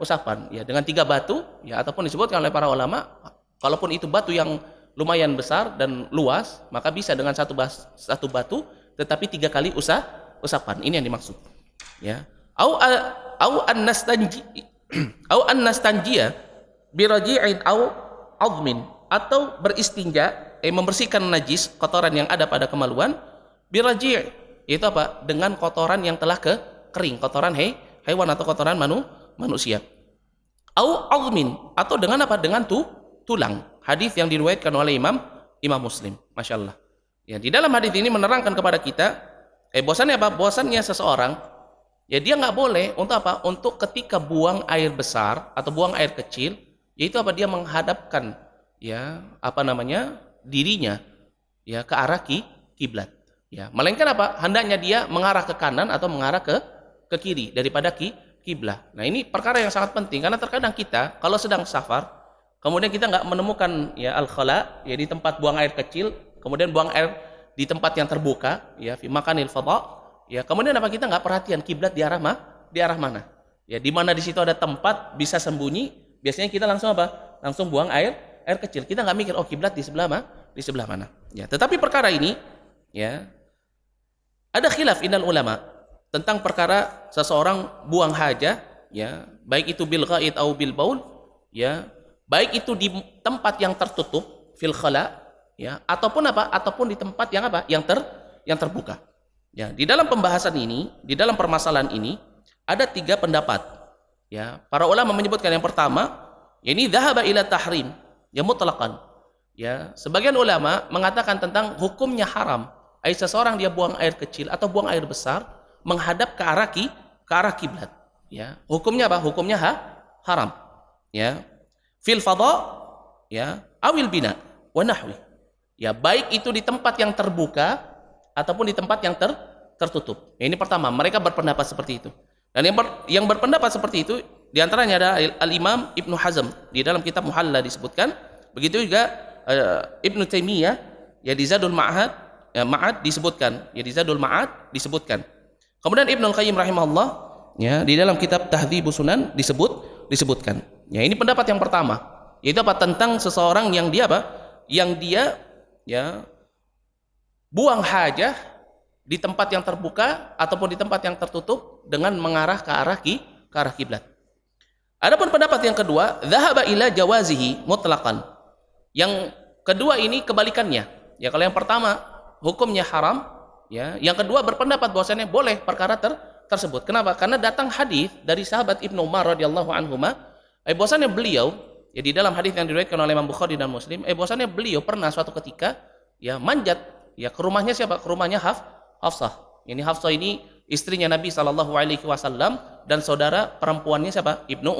S1: usapan. Ya, dengan 3 batu ya, ataupun disebutkan oleh para ulama, kalaupun itu batu yang lumayan besar dan luas, maka bisa dengan satu batu tetapi 3 kali usapan. Ini yang dimaksud. Ya. Au an nastanjia bi raji'in au azmin, atau beristinja membersihkan najis, kotoran yang ada pada kemaluan, biraji', itu apa? Dengan kotoran yang telah kering, kotoran hewan atau kotoran manusia. Au azmin, atau dengan apa? Dengan tulang. Hadis yang diriwayatkan oleh Imam Muslim. Masya Allah. Ya, di dalam hadis ini menerangkan kepada kita bahwasannya apa? Bahwasannya seseorang ya dia nggak boleh untuk apa? Untuk ketika buang air besar atau buang air kecil, yaitu apa? Dia menghadapkan ya apa namanya? Dirinya ya ke arah kiblat ya, melainkan apa? Hendaknya dia mengarah ke kanan atau mengarah ke kiri daripada kiblat. Nah, ini perkara yang sangat penting, karena terkadang kita kalau sedang safar kemudian kita nggak menemukan ya al-khala, ya di tempat buang air kecil, kemudian buang air di tempat yang terbuka ya fi makanil fadha, ya kemudian apa? Kita nggak perhatian kiblat di arah mana ya, di mana di situ ada tempat bisa sembunyi, biasanya kita langsung apa? Langsung buang air kecil. Kita nggak mikir kiblat di sebelah mana ya. Tetapi perkara ini ya ada khilaf innal ulama tentang perkara seseorang buang hajah ya, baik itu bil ghaid atau bil baul ya, baik itu di tempat yang tertutup fil khala ya, ataupun apa? Ataupun di tempat yang apa? Yang terbuka. Ya, di dalam pembahasan ini, di dalam permasalahan ini ada 3 pendapat. Ya, para ulama menyebutkan yang pertama, ini dhahaba ila tahrim, ya mutlaqan. Ya, sebagian ulama mengatakan tentang hukumnya haram. Seseorang dia buang air kecil atau buang air besar menghadap ke arah kiblat. Ya, hukumnya apa? Hukumnya haram. Ya. Fil fadha ya, awil bina wa nahwi. Ya, baik itu di tempat yang terbuka ataupun di tempat yang tertutup. Ya, ini pertama, mereka berpendapat seperti itu. Dan yang berpendapat seperti itu di antaranya ada Al-Imam Ibnu Hazm di dalam kitab Muhalla disebutkan. Begitu juga Ibnu Taimiyah ya di Zadul Ma'ad disebutkan. Ya di Zadul Ma'ad disebutkan. Kemudian Ibnu Al-Qayyim rahimahullah ya di dalam kitab Tahdhibus Sunan disebutkan. Ya, ini pendapat yang pertama. Yaitu apa? Tentang seseorang yang dia apa? Yang dia ya buang hajah di tempat yang terbuka ataupun di tempat yang tertutup dengan mengarah ke arah kiblat. Adapun pendapat yang kedua, dzahaba ila jawazihi mutlaqan. Yang kedua ini kebalikannya. Ya, kalau yang pertama hukumnya haram, ya. Yang kedua berpendapat bahwasanya boleh perkara tersebut. Kenapa? Karena datang hadis dari sahabat Ibnu Umar radhiyallahu anhuma, bahwasanya beliau ya di dalam hadis yang diriwayatkan oleh Imam Bukhari dan Muslim, bahwasanya beliau pernah suatu ketika ya manjat ya ke rumahnya siapa? Ke rumahnya Hafsah. Ini Hafsah ini istrinya Nabi SAW dan saudara perempuannya siapa? Ibnu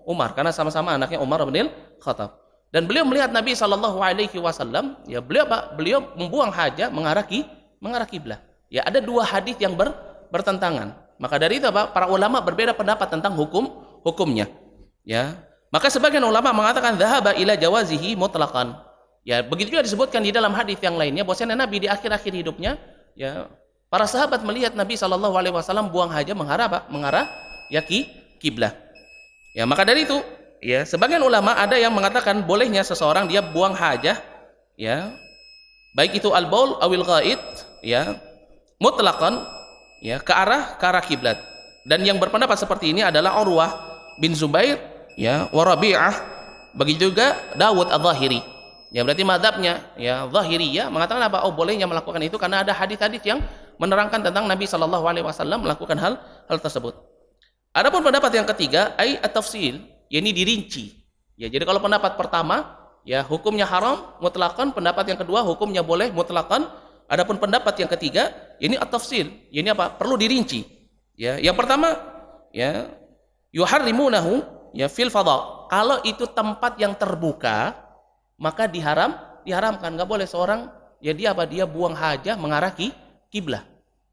S1: Umar, karena sama-sama anaknya Umar bin Khattab. Dan beliau melihat Nabi SAW, ya beliau membuang hajat mengarah kiblat. Ya, ada dua hadis yang bertentangan. Maka dari itu para ulama berbeda pendapat tentang hukumnya. Ya, maka sebagian ulama mengatakan dhahaba ila jawazihi mutlaqan. Ya, begitu juga disebutkan di dalam hadis yang lainnya bahwasanya Nabi di akhir-akhir hidupnya, ya, para sahabat melihat Nabi SAW buang hajat mengarah ya kiblat. Ya, maka dari itu, ya, sebagian ulama ada yang mengatakan bolehnya seseorang dia buang hajat, ya, baik itu al-baul awil ghaid, ya, mutlaqan, ya, ke arah kiblat. Dan yang berpendapat seperti ini adalah Urwah bin Zubair, ya, wa Rabi'ah, begitu juga Dawud al-Zahiri. Ya, berarti mazhabnya, ya, Zahiriyah mengatakan apa? Oh, bolehnya melakukan itu karena ada hadis-hadis yang menerangkan tentang Nabi SAW melakukan hal tersebut. Adapun pendapat yang ketiga, ai at-tafsil, yakni dirinci. Ya, jadi kalau pendapat pertama, ya, hukumnya haram mutlaqan, pendapat yang kedua hukumnya boleh mutlaqan. Adapun pendapat yang ketiga, ini at-tafsil, ini apa? Perlu dirinci. Ya, yang pertama, ya, yuharrimunahu, ya, fil fadha. Kalau itu tempat yang terbuka, maka diharamkan, nggak boleh seorang, ya, dia buang hajat mengarah kiblah.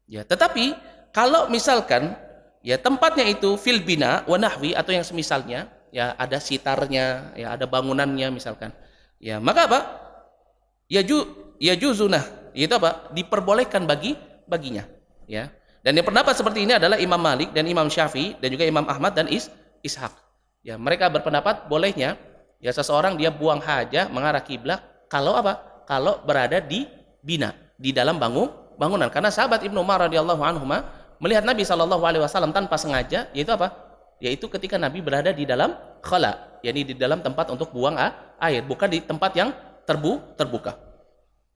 S1: Ya, tetapi kalau misalkan, ya, tempatnya itu fil bina wa nahwi atau yang semisalnya, ya, ada sitarnya, ya, ada bangunannya misalkan, ya, maka apa? Ya juzunah, itu apa? Diperbolehkan baginya, ya. Dan yang pendapat seperti ini adalah Imam Malik dan Imam Syafi'i dan juga Imam Ahmad dan Ishaq. Ya, mereka berpendapat bolehnya, ya, seseorang dia buang hajat mengarah kiblat kalau apa? Kalau berada di bina, di dalam bangunan. Karena sahabat Ibnu Umar radhiyallahu anhu melihat Nabi SAW tanpa sengaja, yaitu apa? Yaitu ketika Nabi berada di dalam khala, yakni di dalam tempat untuk buang air, bukan di tempat yang terbuka.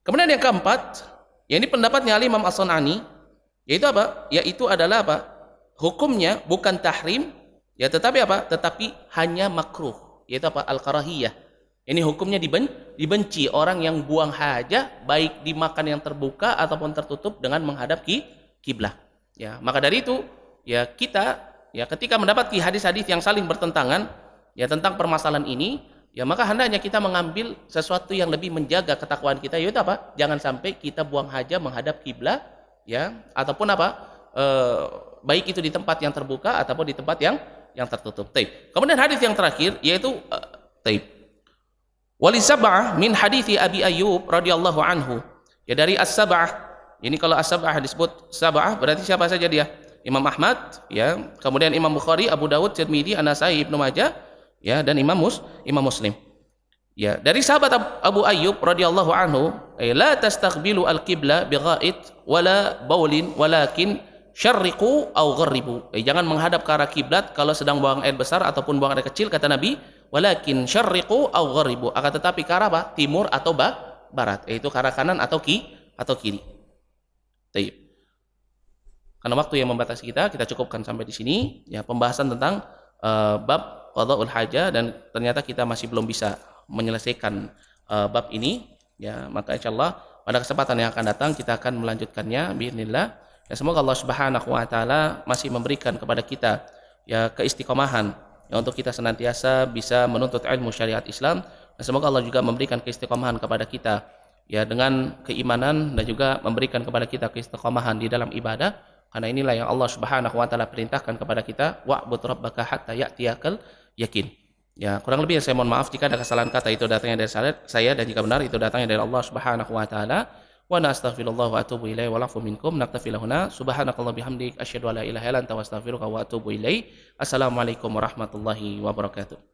S1: Kemudian yang keempat, ya, ini pendapatnya Imam As-Sun'ani, yaitu apa? Yaitu adalah apa? Hukumnya bukan tahrim, ya, tetapi apa? Tetapi hanya makruh, yaitu apa? Al-karahiyah. Ini hukumnya dibenci orang yang buang hajat baik di makan yang terbuka ataupun tertutup dengan menghadap kiblat. Ya, maka dari itu, ya, kita, ya, ketika mendapati hadis-hadis yang saling bertentangan, ya, tentang permasalahan ini, ya, maka hendaknya kita mengambil sesuatu yang lebih menjaga ketakwaan kita, yaitu apa? Jangan sampai kita buang hajat menghadap kiblat, ya, ataupun apa? Baik itu di tempat yang terbuka ataupun di tempat yang tertutup. Taib. Kemudian hadis yang terakhir yaitu taib. Wali sab'ah min hadithi Abi Ayyub radhiyallahu anhu. Ya, dari as-sab'ah. Ini kalau as-sab'ah disebut sab'ah berarti siapa saja dia? Imam Ahmad, ya, kemudian Imam Bukhari, Abu Dawud, Tirmidzi, An-Nasai, Ibnu Majah, ya, dan Imam Muslim. Ya, dari sahabat Abu Ayyub radhiyallahu anhu, la tastaghbilu al-qibla bigha'id wala baulin walakin syarriqu aw gharribu. Jangan menghadap ke arah kiblat kalau sedang buang air besar ataupun buang air kecil, kata Nabi, walakin syarriqu aw gharribu. Akan tetapi ke arah apa? Timur atau barat, yaitu ke arah kanan atau kiri. Baik. Karena waktu yang membatasi kita cukupkan sampai di sini, ya, pembahasan tentang bab qada'ul hajah, dan ternyata kita masih belum bisa menyelesaikan bab ini, ya, maka insyaallah pada kesempatan yang akan datang kita akan melanjutkannya bismillah. Ya, semoga Allah Subhanahu wa taala masih memberikan kepada kita, ya, keistiqomahan, ya, untuk kita senantiasa bisa menuntut ilmu syariat Islam, dan semoga Allah juga memberikan keistiqomahan kepada kita, ya, dengan keimanan, dan juga memberikan kepada kita keistiqomahan di dalam ibadah, karena inilah yang Allah Subhanahu wa taala perintahkan kepada kita, wa'bud rabbaka hatta ya'tiyakal yakin. Ya, kurang lebih saya mohon maaf jika ada kesalahan kata itu datangnya dari saya, dan jika benar itu datangnya dari Allah Subhanahu wa taala. Wa nastaghfirullah wa atubu ilaihi wa lafu minkum naktafi lahuna subhanakallah bihamdik asyhadu an la ilaha illa anta wa astaghfiruka wa atubu ilaihi. Assalamualaikum warahmatullahi wabarakatuh.